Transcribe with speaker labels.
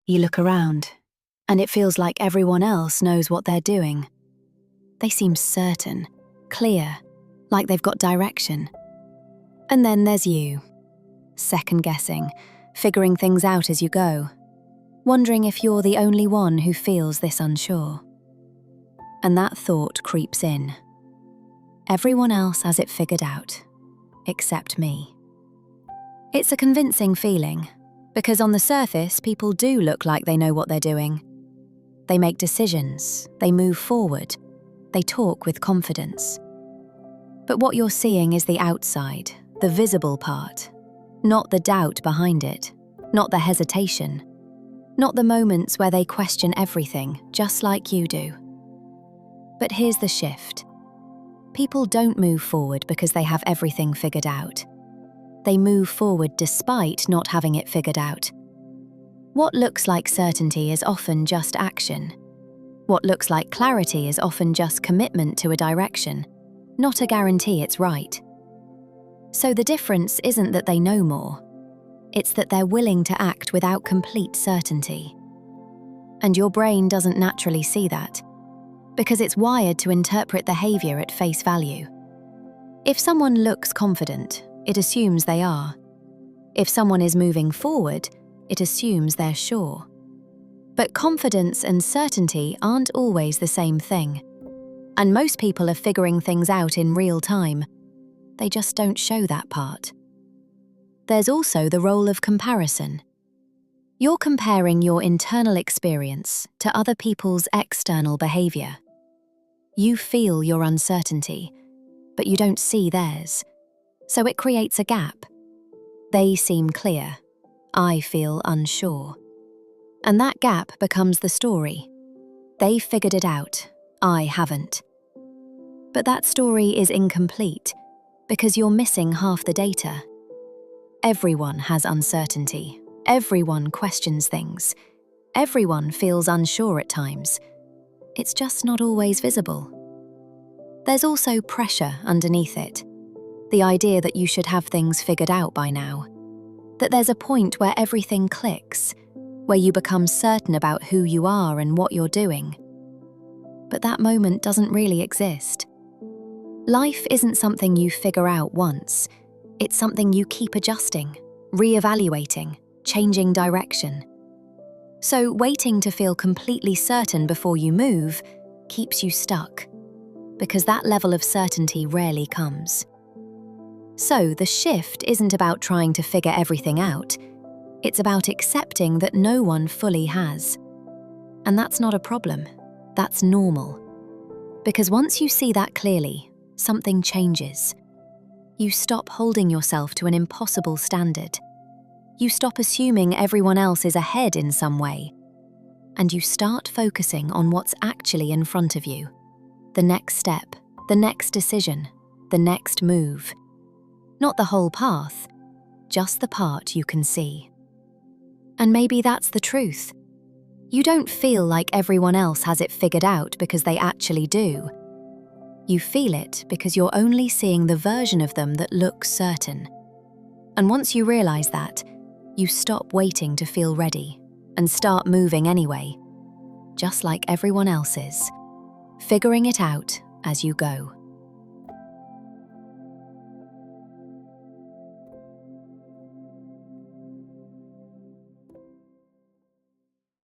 Speaker 1: You look around, and it feels like everyone else knows what they're doing. They seem certain, clear, like they've got direction. And then there's you, second-guessing, figuring things out as you go, wondering if you're the only one who feels this unsure. And that thought creeps in. Everyone else has it figured out, except me. It's a convincing feeling, because on the surface, people do look like they know what they're doing. They make decisions, they move forward, they talk with confidence. But what you're seeing is the outside, the visible part, not the doubt behind it, not the hesitation, not the moments where they question everything, just like you do. But here's the shift. People don't move forward because they have everything figured out. They move forward despite not having it figured out. What looks like certainty is often just action. What looks like clarity is often just commitment to a direction, not a guarantee it's right. So the difference isn't that they know more. It's that they're willing to act without complete certainty. And your brain doesn't naturally see that, because it's wired to interpret behavior at face value. If someone looks confident, it assumes they are. If someone is moving forward, it assumes they're sure. But confidence and certainty aren't always the same thing. And most people are figuring things out in real time. They just don't show that part. There's also the role of comparison. You're comparing your internal experience to other people's external behavior. You feel your uncertainty, but you don't see theirs. So it creates a gap. They seem clear. I feel unsure. And that gap becomes the story. They figured it out. I haven't. But that story is incomplete because you're missing half the data. Everyone has uncertainty. Everyone questions things. Everyone feels unsure at times. It's just not always visible. There's also pressure underneath it. The idea that you should have things figured out by now. That there's a point where everything clicks, where you become certain about who you are and what you're doing. But that moment doesn't really exist. Life isn't something you figure out once. It's something you keep adjusting, re-evaluating, changing direction. So waiting to feel completely certain before you move keeps you stuck, because that level of certainty rarely comes. So the shift isn't about trying to figure everything out. It's about accepting that no one fully has. And that's not a problem. That's normal. Because once you see that clearly, something changes. You stop holding yourself to an impossible standard. You stop assuming everyone else is ahead in some way. And you start focusing on what's actually in front of you. The next step, the next decision, the next move. Not the whole path, just the part you can see. And maybe that's the truth. You don't feel like everyone else has it figured out because they actually do. You feel it because you're only seeing the version of them that looks certain. And once you realize that, you stop waiting to feel ready and start moving anyway, just like everyone else is, figuring it out as you go.